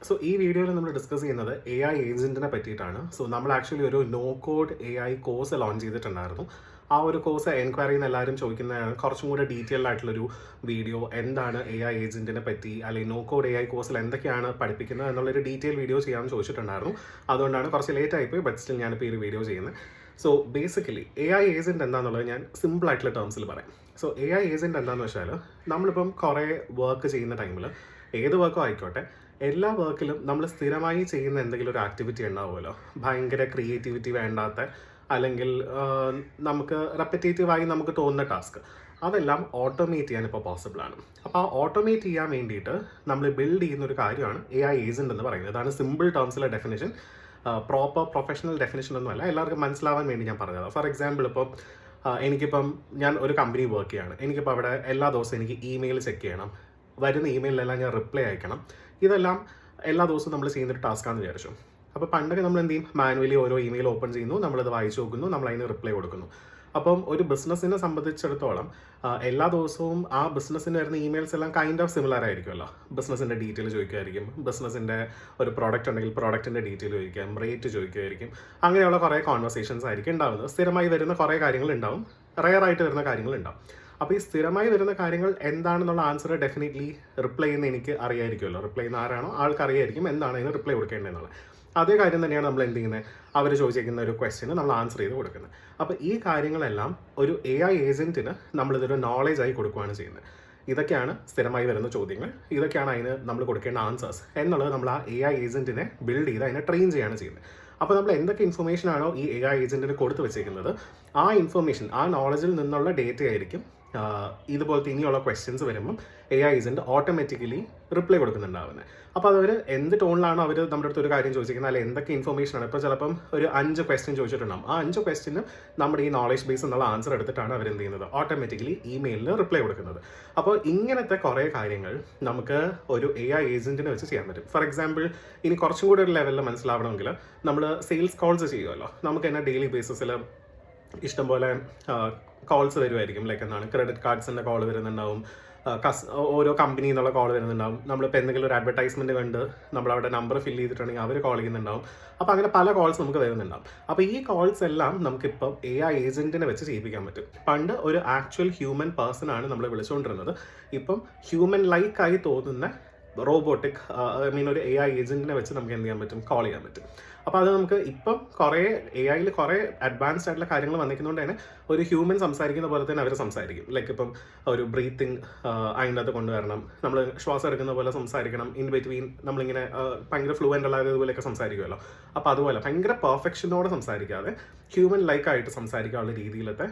So ഈ വീഡിയോയിൽ നമ്മൾ ഡിസ്കസ് ചെയ്യുന്നത് AI ഏജന്റിനെ പറ്റിയിട്ടാണ്. സോ നമ്മൾ ആക്ച്വലി ഒരു no code AI course launch ചെയ്തിട്ടുണ്ടായിരുന്നു. ആ ഒരു കോഴ്സ് എൻക്വയറി ചെയ്യുന്ന എല്ലാവരും ചോദിക്കുന്നതാണ് കുറച്ചും കൂടെ ഡീറ്റെയിൽഡ് ആയിട്ടുള്ളൊരു വീഡിയോ, എന്താണ് AI ഏജന്റിനെ പറ്റി അല്ലെങ്കിൽ നോ കോഡ് AI കോഴ്സിൽ എന്തൊക്കെയാണ് പഠിപ്പിക്കുന്നത് എന്നുള്ളൊരു ഡീറ്റെയിൽ വീഡിയോ ചെയ്യാമെന്ന് ചോദിച്ചിട്ടുണ്ടായിരുന്നു. അതുകൊണ്ടാണ് കുറച്ച് ലേറ്റ് ആയിപ്പോയി, ബട്ട് സ്റ്റിൽ ഞാനിപ്പോൾ ഈ ഒരു വീഡിയോ ചെയ്യുന്നത്. സോ ബേസിക്കലി AI ഏജന്റ് എന്താണെന്നുള്ളത് ഞാൻ സിമ്പിൾ ആയിട്ടുള്ള ടേംസിൽ പറയാം. സോ AI ഏജന്റ് എന്താണെന്ന് വെച്ചാൽ നമ്മളിപ്പം കുറേ വർക്ക് ചെയ്യുന്ന ടൈമിൽ ഏത് വർക്കും ആയിക്കോട്ടെ, എല്ലാ വർക്കിലും നമ്മൾ സ്ഥിരമായി ചെയ്യുന്ന എന്തെങ്കിലും ഒരു ആക്ടിവിറ്റി ഉണ്ടാവുമല്ലോ, ഭയങ്കര ക്രിയേറ്റിവിറ്റി വേണ്ടാത്ത അല്ലെങ്കിൽ നമുക്ക് റെപ്പറ്റേറ്റീവായി നമുക്ക് തോന്നുന്ന ടാസ്ക്, അതെല്ലാം ഓട്ടോമേറ്റ് ചെയ്യാൻ ഇപ്പോൾ പോസിബിൾ ആണ്. അപ്പോൾ ആ ഓട്ടോമേറ്റ് ചെയ്യാൻ വേണ്ടിയിട്ട് നമ്മൾ ബിൽഡ് ചെയ്യുന്ന ഒരു കാര്യമാണ് AI ഏജന്റ് എന്ന് പറയുന്നത്. അതാണ് സിമ്പിൾ ടേംസിലെ ഡെഫിനേഷൻ, പ്രോപ്പർ പ്രൊഫഷണൽ ഡെഫിനേഷൻ ഒന്നുമല്ല, എല്ലാവർക്കും മനസ്സിലാവാൻ വേണ്ടി ഞാൻ പറഞ്ഞത്. ഫോർ എക്സാമ്പിൾ, ഇപ്പോൾ എനിക്കിപ്പം ഞാൻ ഒരു കമ്പനി വർക്ക് ചെയ്യാണ്, എനിക്കിപ്പോൾ അവിടെ എല്ലാ ദിവസവും എനിക്ക് ഇമെയിൽ ചെക്ക് ചെയ്യണം, വരുന്ന ഇമെയിലെല്ലാം ഞാൻ റിപ്ലൈ അയക്കണം. ഇതെല്ലാം എല്ലാ ദിവസവും നമ്മൾ ചെയ്യുന്നൊരു ടാസ്ക്കാണെന്ന് വിചാരിച്ചു. അപ്പോൾ പണ്ടൊക്കെ നമ്മൾ എന്ത് ചെയ്യും, മാനുവലി ഓരോ ഇമെയിൽ ഓപ്പൺ ചെയ്യുന്നു, നമ്മളത് വായിച്ചു നോക്കുന്നു, നമ്മൾ അതിന് റിപ്ലൈ കൊടുക്കുന്നു. അപ്പം ഒരു ബിസിനസ്സിനെ സംബന്ധിച്ചിടത്തോളം എല്ലാ ദിവസവും ആ ബിസിനസ്സിന് വരുന്ന ഇമെയിൽസ് എല്ലാം കൈൻഡ് ഓഫ് സിമിലർ ആയിരിക്കുമല്ലോ. ബിസിനസ്സിൻ്റെ ഡീറ്റെയിൽ ചോദിക്കുമായിരിക്കും, ബിസിനസ്സിൻ്റെ ഒരു പ്രോഡക്റ്റ് ഉണ്ടെങ്കിൽ പ്രോഡക്റ്റിൻ്റെ ഡീറ്റെയിൽ ചോദിക്കാം, റേറ്റ് ചോദിക്കുമായിരിക്കും. അങ്ങനെയുള്ള കുറേ കോൺവെർസേഷൻസ് ആയിരിക്കും ഉണ്ടാവുന്നത്. സ്ഥിരമായി വരുന്ന കുറേ കാര്യങ്ങളുണ്ടാവും, റെയർ ആയിട്ട് വരുന്ന കാര്യങ്ങളുണ്ടാവും. അപ്പോൾ ഈ സ്ഥിരമായി വരുന്ന കാര്യങ്ങൾ എന്താണെന്നുള്ള ആൻസർ ഡെഫിനറ്റ്ലി റിപ്ലൈ ചെയ്യുന്ന എനിക്ക് അറിയായിരിക്കുമല്ലോ. റിപ്ലൈ ചെയ്യുന്ന ആരാണോ ആൾക്ക് അറിയായിരിക്കും എന്താണ് അതിന് റിപ്ലൈ കൊടുക്കേണ്ടതെന്നുള്ളത്. അതേ കാര്യം തന്നെയാണ് നമ്മൾ എന്ത് ചെയ്യുന്നത്, അവർ ചോദിച്ചിരിക്കുന്ന ഒരു ക്വസ്റ്റ്യന് നമ്മൾ ആൻസർ ചെയ്ത് കൊടുക്കുന്നത്. അപ്പോൾ ഈ കാര്യങ്ങളെല്ലാം ഒരു AI ഏജന്റിന് നമ്മളിതൊരു നോളേജായി കൊടുക്കുകയാണ് ചെയ്യുന്നത്. ഇതൊക്കെയാണ് സ്ഥിരമായി വരുന്ന ചോദ്യങ്ങൾ, ഇതൊക്കെയാണ് അതിന് നമ്മൾ കൊടുക്കേണ്ട ആൻസേഴ്സ് എന്നുള്ളത് നമ്മൾ ആ AI ഏജന്റിനെ ബിൽഡ് ചെയ്ത് അതിനെ ട്രെയിൻ ചെയ്യുകയാണ് ചെയ്യുന്നത്. അപ്പോൾ നമ്മൾ എന്തൊക്കെ ഇൻഫർമേഷൻ ആണോ ഈ AI ഏജന്റിന് കൊടുത്തു വെച്ചേക്കുന്നത്, ആ ഇൻഫർമേഷൻ, ആ നോളജിൽ നിന്നുള്ള ഡേറ്റ ആയിരിക്കും ഇതുപോലത്തെ ഇനിയുള്ള ക്വസ്റ്റ്യൻസ് വരുമ്പം AI ഏജന്റ് ഓട്ടോമാറ്റിക്കലി റിപ്ലൈ കൊടുക്കുന്നുണ്ടാവുന്നത്. അപ്പോൾ അതവർ എന്ത് ടോണിലാണോ അവർ നമ്മുടെ അടുത്ത് ഒരു കാര്യം ചോദിച്ചിരിക്കുന്നത്, അല്ലെങ്കിൽ എന്തൊക്കെ ഇൻഫർമേഷനാണ്, ഇപ്പോൾ ചിലപ്പം ഒരു 5 ക്വസ്റ്റ്യൻ ചോദിച്ചിട്ടുണ്ടാകും, ആ 5 ക്വസ്റ്റ്യനും നമ്മുടെ ഈ നോളേജ് ബേസ് എന്നുള്ള ആൻസർ എടുത്തിട്ടാണ് അവർ എന്ത് ചെയ്യുന്നത്, ഓട്ടോമാറ്റിക്കലി ഇമെയിലിൽ റിപ്ലൈ കൊടുക്കുന്നത്. അപ്പോൾ ഇങ്ങനത്തെ കുറേ കാര്യങ്ങൾ നമുക്ക് ഒരു AI ഏജന്റിനെ വെച്ച് ചെയ്യാൻ പറ്റും. ഫോർ എക്സാമ്പിൾ, ഇനി കുറച്ചും കൂടി ഒരു ലെവലിൽ മനസ്സിലാവണമെങ്കിൽ നമ്മൾ സെയിൽസ് കോൾസ് ചെയ്യുമല്ലോ, നമുക്ക് തന്നെ ഡെയിലി ബേസിസിൽ ഇഷ്ടംപോലെ കോൾസ് വരുമായിരിക്കും. ലൈക്ക് എന്താണ്, ക്രെഡിറ്റ് കാർഡ്സിൻ്റെ കോൾ വരുന്നുണ്ടാവും, ഓരോ കമ്പനിയിൽ നിന്നുള്ള കോൾ വരുന്നുണ്ടാവും. നമ്മളിപ്പോൾ എന്തെങ്കിലും ഒരു അഡ്വർടൈസ്മെൻറ്റ് കണ്ട് നമ്മളവിടെ നമ്പർ ഫില്ല് ചെയ്തിട്ടുണ്ടെങ്കിൽ അവർ കോൾ ചെയ്യുന്നുണ്ടാവും. അപ്പോൾ അങ്ങനെ പല കോൾസ് നമുക്ക് വരുന്നുണ്ടാവും. അപ്പോൾ ഈ കോൾസ് എല്ലാം നമുക്കിപ്പം AI ഏജന്റിനെ വെച്ച് ചെയ്യിപ്പിക്കാൻ പറ്റും. പണ്ട് ഒരു ആക്ച്വൽ ഹ്യൂമൻ പേഴ്സൺ ആണ് നമ്മൾ വിളിച്ചുകൊണ്ടിരുന്നത്. ഇപ്പം ഹ്യൂമൻ ലൈക്കായി തോന്നുന്ന റോബോട്ടിക് ഒരു AI ഏജന്റിനെ വെച്ച് നമുക്ക് എന്ത് ചെയ്യാൻ പറ്റും, കോൾ ചെയ്യാൻ പറ്റും. അപ്പോൾ അത് നമുക്ക് ഇപ്പം കുറേ AIയിൽ കുറേ അഡ്വാൻസ്ഡ് ആയിട്ടുള്ള കാര്യങ്ങൾ വന്നിരിക്കുന്നതുകൊണ്ട് തന്നെ ഒരു ഹ്യൂമൻ സംസാരിക്കുന്ന പോലെ തന്നെ അവർ സംസാരിക്കും. ലൈക്ക് ഇപ്പം ഒരു ബ്രീത്തിങ് അതിൻ്റെ അകത്ത് കൊണ്ടുവരണം, നമ്മൾ ശ്വാസം എടുക്കുന്ന പോലെ സംസാരിക്കണം, ഇൻ ബിറ്റ്വീൻ നമ്മളിങ്ങനെ ഭയങ്കര ഫ്ലുവൻ്റ് ഉള്ള ഇതുപോലെയൊക്കെ സംസാരിക്കുമല്ലോ. അപ്പോൾ അതുപോലെ ഭയങ്കര പെർഫെക്ഷനോടെ സംസാരിക്കാതെ ഹ്യൂമൻ ലൈക്കായിട്ട് സംസാരിക്കാനുള്ള രീതിയിലത്തെ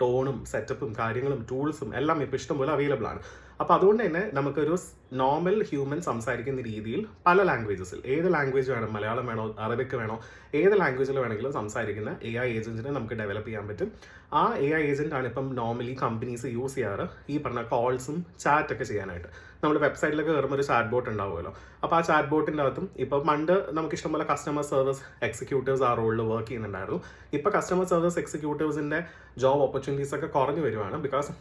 ടോണും സെറ്റപ്പും കാര്യങ്ങളും ടൂൾസും എല്ലാം ഇപ്പോൾ ഇഷ്ടംപോലെ അവൈലബിൾ ആണ്. അപ്പോൾ അതുകൊണ്ട് തന്നെ നമുക്കൊരു നോർമൽ ഹ്യൂമൻ സംസാരിക്കുന്ന രീതിയിൽ പല ലാംഗ്വേജസിൽ, ഏത് ലാംഗ്വേജ് വേണം, മലയാളം വേണോ അറബിക്ക് വേണോ, ഏത് ലാംഗ്വേജിൽ വേണമെങ്കിലും സംസാരിക്കുന്ന AI ഏജന്റിനെ നമുക്ക് ഡെവലപ്പ് ചെയ്യാൻ പറ്റും. ആ AI ഏജന്റാണ് ഇപ്പം നോർമലി കമ്പനീസ് യൂസ് ചെയ്യാറ് ഈ പറഞ്ഞ കോൾസും ചാറ്റൊക്കെ ചെയ്യാനായിട്ട്. നമ്മൾ വെബ്സൈറ്റിലൊക്കെ കയറുമ്പോൾ ഒരു ചാറ്റ് ബോട്ട് ഉണ്ടാവുമല്ലോ. അപ്പോൾ ആ ചാറ്റ് ബോട്ടിൻ്റെ അകത്തും ഇപ്പോൾ പണ്ട് നമുക്ക് ഇഷ്ടംപോലെ കസ്റ്റമർ സർവീസ് എക്സിക്യൂട്ടീവ്സ് ആ റോളിൽ വർക്ക് ചെയ്യുന്നുണ്ടായിരുന്നു. ഇപ്പോൾ കസ്റ്റമർ സർവീസ് എക്സിക്യൂട്ടീവ്സിൻ്റെ ജോബ് ഓപ്പർച്യൂണിറ്റീസ് ഒക്കെ കുറഞ്ഞു വരുവാണ്. ബിക്കോസ്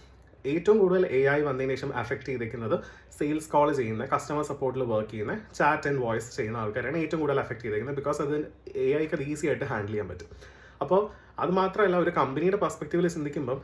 ഏറ്റവും കൂടുതൽ AI വന്നതിന് ശേഷം അഫക്റ്റ് ചെയ്തിരിക്കുന്നത് സെയിൽസ് കോൾ ചെയ്യുന്ന, കസ്റ്റമർ സപ്പോർട്ടിൽ വർക്ക് ചെയ്യുന്ന, ചാറ്റ് ആൻഡ് വോയിസ് ചെയ്യുന്ന ആൾക്കാരാണ് ഏറ്റവും കൂടുതൽ അഫക്റ്റ് ചെയ്തിരിക്കുന്നത്. ബിക്കോസ് അത് AIക്ക് അത് ഈസി ആയിട്ട് ഹാൻഡിൽ ചെയ്യാൻ പറ്റും. അപ്പോൾ അത് മാത്രമല്ല, ഒരു കമ്പനിയുടെ പെർസ്പെക്റ്റീവിൽ ചിന്തിക്കുമ്പം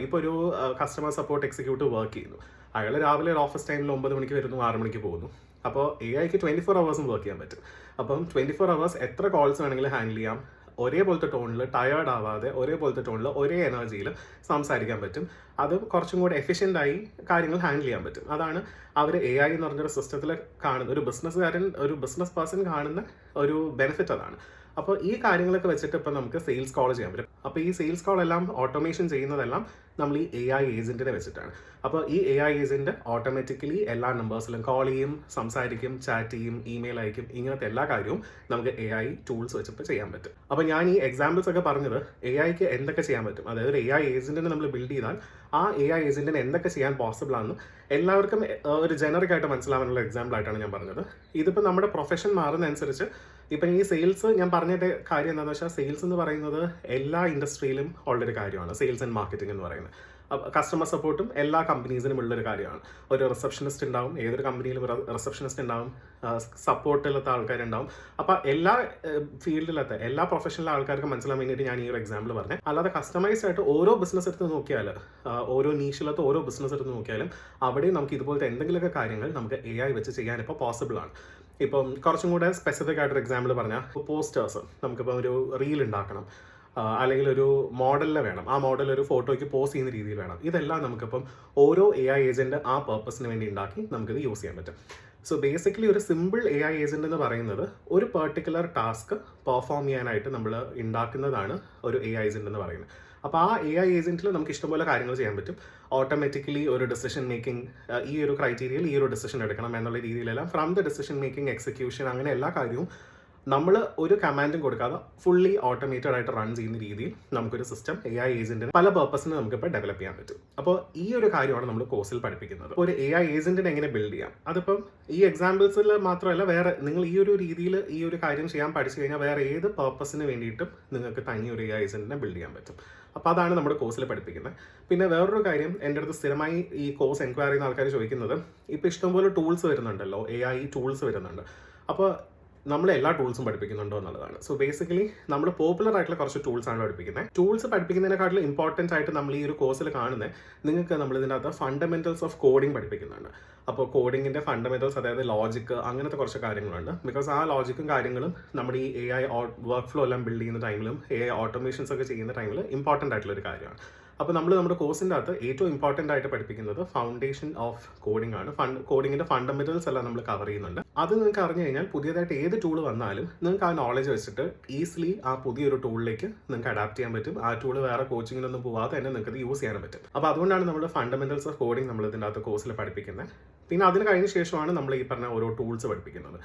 ഇപ്പോൾ ഒരു കസ്റ്റമർ സപ്പോർട്ട് എക്സിക്യൂട്ടീവ് വർക്ക് ചെയ്യുന്നു, അയാൾ രാവിലെ ഒരു ഓഫീസ് ടൈമിൽ 9 മണിക്ക് വരുന്നു, 6 മണിക്ക് പോകുന്നു. അപ്പോൾ AIക്ക് 24 hours വർക്ക് ചെയ്യാൻ പറ്റും. അപ്പം 24 hours എത്ര കോൾസ് വേണമെങ്കിലും ഹാൻഡിൽ ചെയ്യാം, ഒരേപോലത്തെ ടോണിൽ, ടയേർഡ് ആവാതെ ഒരേപോലത്തെ ടോണിൽ, ഒരേ എനർജിയിൽ സംസാരിക്കാൻ പറ്റും. അത് കുറച്ചും കൂടി എഫിഷ്യൻ്റായി കാര്യങ്ങൾ ഹാൻഡിൽ ചെയ്യാൻ പറ്റും. അതാണ് അവർ AI എന്ന് പറഞ്ഞൊരു സിസ്റ്റത്തിൽ കാണുന്ന, ഒരു ബിസിനസ്സുകാരൻ, ഒരു ബിസിനസ് പേഴ്സൺ കാണുന്ന ഒരു ബെനിഫിറ്റ് അതാണ്. അപ്പോൾ ഈ കാര്യങ്ങളൊക്കെ വെച്ചിട്ട് ഇപ്പം നമുക്ക് സെയിൽസ് കോൾ ചെയ്യാൻ പറ്റും. അപ്പോൾ ഈ സെയിൽസ് കോൾ എല്ലാം ഓട്ടോമേഷൻ ചെയ്യുന്നതെല്ലാം നമ്മൾ ഈ AI ഏജന്റിനെ വെച്ചിട്ടാണ്. അപ്പോൾ ഈ AI ഏജന്റ് ഓട്ടോമാറ്റിക്കലി എല്ലാ നമ്പേഴ്സിലും കോൾ ചെയ്യും, സംസാരിക്കും, ചാറ്റ് ചെയ്യും, ഇമെയിൽ അയക്കും. ഇങ്ങനത്തെ എല്ലാ കാര്യവും നമുക്ക് AI ടൂൾസ് വെച്ചിട്ട് ചെയ്യാൻ പറ്റും. അപ്പോൾ ഞാൻ ഈ എക്സാമ്പിൾസ് ഒക്കെ പറഞ്ഞത് AIക്ക് എന്തൊക്കെ ചെയ്യാൻ പറ്റും, അതായത് ഒരു AI ഏജന്റിനെ നമ്മൾ ബിൽഡ് ചെയ്താൽ ആ AI ഏജന്റിന് എന്തൊക്കെ ചെയ്യാൻ പോസിബിൾ ആണെന്ന് എല്ലാവർക്കും ഒരു ജനറിക് ആയിട്ട് മനസ്സിലാവാനുള്ള എക്സാമ്പിൾ ആയിട്ടാണ് ഞാൻ പറഞ്ഞത്. ഇതിപ്പോൾ നമ്മുടെ പ്രൊഫഷൻ മാറുന്നതനുസരിച്ച് ഇപ്പം ഈ സെയിൽസ്, ഞാൻ പറഞ്ഞിട്ട് കാര്യം എന്താണെന്ന് വെച്ചാൽ, സെയിൽസ് എന്ന് പറയുന്നത് എല്ലാ ഇൻഡസ്ട്രിയിലും ഉള്ളൊരു കാര്യമാണ്, സെയിൽസ് ആൻഡ് മാർക്കറ്റിംഗ് എന്ന് പറയുന്നത്. കസ്റ്റമർ സപ്പോർട്ടും എല്ലാ കമ്പനീസിനും ഉള്ളൊരു കാര്യമാണ്. ഒരു റിസപ്ഷനിസ്റ്റ് ഉണ്ടാവും, ഏതൊരു കമ്പനിയിലും റിസപ്ഷനിസ്റ്റ് ഉണ്ടാവും, സപ്പോർട്ടിലത്തെ ആൾക്കാരുണ്ടാവും. അപ്പോൾ എല്ലാ ഫീൽഡിലത്തെ എല്ലാ പ്രൊഫഷണൽ ആൾക്കാർക്കും മനസ്സിലാൻ വേണ്ടിയിട്ട് ഞാൻ ഈ ഒരു എക്സാമ്പിൾ പറഞ്ഞത്. അല്ലാതെ കസ്റ്റമൈസ്ഡ് ആയിട്ട് ഓരോ ബിസിനസ് എടുത്ത് നോക്കിയാൽ, ഓരോ നീഷിലത്തെ ഓരോ ബിസിനസ് എടുത്ത് നോക്കിയാലും അവിടെയും നമുക്ക് ഇതുപോലത്തെ എന്തെങ്കിലുമൊക്കെ കാര്യങ്ങൾ നമുക്ക് AI വെച്ച് ചെയ്യാൻ ഇപ്പോൾ പോസിബിൾ ആണ്. ഇപ്പം കുറച്ചും കൂടെ സ്പെസിഫിക് ആയിട്ടൊരു എക്സാമ്പിൾ പറഞ്ഞാൽ, പോസ്റ്റേഴ്സ് നമുക്കിപ്പോൾ ഒരു റീൽ ഉണ്ടാക്കണം, അല്ലെങ്കിൽ ഒരു മോഡലിനെ വേണം, ആ മോഡൽ ഒരു ഫോട്ടോയ്ക്ക് പോസ്റ്റ് ചെയ്യുന്ന രീതിയിൽ വേണം. ഇതെല്ലാം നമുക്കിപ്പം ഓരോ AI ഏജന്റ് ആ പർപ്പസിന് വേണ്ടി ഉണ്ടാക്കി നമുക്കിത് യൂസ് ചെയ്യാൻ പറ്റും. സോ ബേസിക്കലി ഒരു സിമ്പിൾ AI ഏജന്റ് എന്ന് പറയുന്നത് ഒരു പെർട്ടിക്കുലർ ടാസ്ക് പെർഫോം ചെയ്യാനായിട്ട് നമ്മൾ ഉണ്ടാക്കുന്നതാണ് ഒരു AI ഏജന്റ് എന്ന് പറയുന്നത്. അപ്പോൾ ആ AI ഏജന്റിൽ നമുക്ക് ഇഷ്ടംപോലെ കാര്യങ്ങൾ ചെയ്യാൻ പറ്റും. ഓട്ടോമാറ്റിക്കലി ഒരു ഡിസിഷൻ മേക്കിംഗ്, ഈ ഒരു ക്രൈറ്റീരിയയിൽ ഈ ഒരു ഡിസിഷൻ എടുക്കണം എന്നുള്ള രീതിയിലെല്ലാം from the decision making, execution, അങ്ങനെ എല്ലാ കാര്യവും നമ്മൾ ഒരു കമാൻഡും കൊടുക്കാതെ ഫുള്ളി ഓട്ടോമേറ്റഡ് ആയിട്ട് റൺ ചെയ്യുന്ന രീതിയിൽ നമുക്കൊരു സിസ്റ്റം AI ഏജന്റിന് പല പർപ്പസിന് നമുക്കിപ്പോൾ ഡെവലപ്പ് ചെയ്യാൻ പറ്റും. അപ്പോൾ ഈ ഒരു കാര്യമാണ് നമ്മൾ കോഴ്സിൽ പഠിപ്പിക്കുന്നത്. ഒരു AI ഏജന്റിനെ എങ്ങനെ ബിൽഡ് ചെയ്യാം. അതിപ്പം ഈ എക്സാമ്പിൾസിൽ മാത്രമല്ല, വേറെ നിങ്ങൾ ഈ ഒരു രീതിയിൽ ഈ ഒരു കാര്യം ചെയ്യാൻ പഠിച്ചു കഴിഞ്ഞാൽ വേറെ ഏത് പർപ്പസിന് വേണ്ടിയിട്ടും നിങ്ങൾക്ക് തനി ഒരു AI ഏജന്റിനെ ബിൽഡ് ചെയ്യാൻ പറ്റും. അപ്പോൾ അതാണ് നമ്മുടെ കോഴ്സിൽ പഠിപ്പിക്കുന്നത്. പിന്നെ വേറൊരു കാര്യം, എൻ്റെ അടുത്ത് സ്ഥിരമായി ഈ കോഴ്സ് എൻക്വയറി ചെയ്യുന്ന ആൾക്കാർ ചോദിക്കുന്നത്, ഇപ്പോൾ ഇഷ്ടംപോലെ ടൂൾസ് വരുന്നുണ്ടല്ലോ, AI ടൂൾസ് വരുന്നുണ്ട്, അപ്പോൾ നമ്മൾ എല്ലാ ടൂൾസും പഠിപ്പിക്കുന്നുണ്ടോ എന്നുള്ളതാണ്. സോ ബേസിക്കലി നമ്മൾ പോപ്പുലർ ആയിട്ടുള്ള കുറച്ച് ടൂൾസ് ആണ് പഠിപ്പിക്കുന്നത്. ടൂൾസ് പഠിപ്പിക്കുന്നതിനെക്കാട്ടിലും ഇമ്പോർട്ടൻ്റ് ആയിട്ട് നമ്മൾ ഈ ഒരു കോഴ്സിൽ കാണുന്നത്, നിങ്ങൾക്ക് നമ്മൾ ഇതിനകത്ത് ഫണ്ടമെന്റൽസ് ഓഫ് കോഡിംഗ് പഠിപ്പിക്കുന്നുണ്ട്. അപ്പോൾ കോഡിങ്ങിൻ്റെ ഫണ്ടമെന്റൽസ്, അതായത് ലോജിക്ക്, അങ്ങനത്തെ കുറച്ച് കാര്യങ്ങളുണ്ട്. ബിക്കോസ് ആ ലോജിക്കും കാര്യങ്ങളും നമ്മുടെ ഈ AI വർക്ക് ഫ്ലോ എല്ലാം ബിൽഡ് ചെയ്യുന്ന ടൈമിലും AI ഓട്ടോമേഷൻസ് ഒക്കെ ചെയ്യുന്ന ടൈമിൽ ഇമ്പോർട്ടൻ്റ് ആയിട്ടുള്ള ഒരു കാര്യമാണ്. അപ്പോൾ നമ്മൾ നമ്മുടെ കോഴ്സിൻ്റെ അകത്ത് ഏറ്റവും ഇമ്പോർട്ടൻ്റ് ആയിട്ട് പഠിപ്പിക്കുന്നത് ഫൗണ്ടേഷൻ ഓഫ് കോഡിംഗ് ആണ്. കോഡിങ്ങിൻ്റെ ഫണ്ടമെന്റൽസ് എല്ലാം നമ്മൾ കവർ ചെയ്യുന്നുണ്ട്. അത് നിങ്ങൾക്ക് അറിഞ്ഞു കഴിഞ്ഞാൽ പുതിയതായിട്ട് ഏത് ടൂൾ വന്നാലും നിങ്ങൾക്ക് ആ നോളജ് വെച്ചിട്ട് ഈസിലി ആ പുതിയൊരു ടൂളിലേക്ക് നിങ്ങൾക്ക് അഡാപ്റ്റ് ചെയ്യാൻ പറ്റും. ആ ടൂൾ വേറെ കോച്ചിങ്ങിനൊന്നും പോകാതെ തന്നെ നിങ്ങൾക്ക് ഇത് യൂസ് ചെയ്യാൻ പറ്റും. അപ്പോൾ അതുകൊണ്ടാണ് നമ്മൾ ഫണ്ടമെന്റൽസ് ഓഫ് കോഡിംഗ് നമ്മൾ ഇതിൻ്റെ അകത്ത് കോഴ്സിൽ പഠിപ്പിക്കുന്നത്. പിന്നെ അതിന് കഴിഞ്ഞ ശേഷമാണ് നമ്മൾ ഈ പറഞ്ഞ ഓരോ ടൂൾസ് പഠിപ്പിക്കുന്നത്.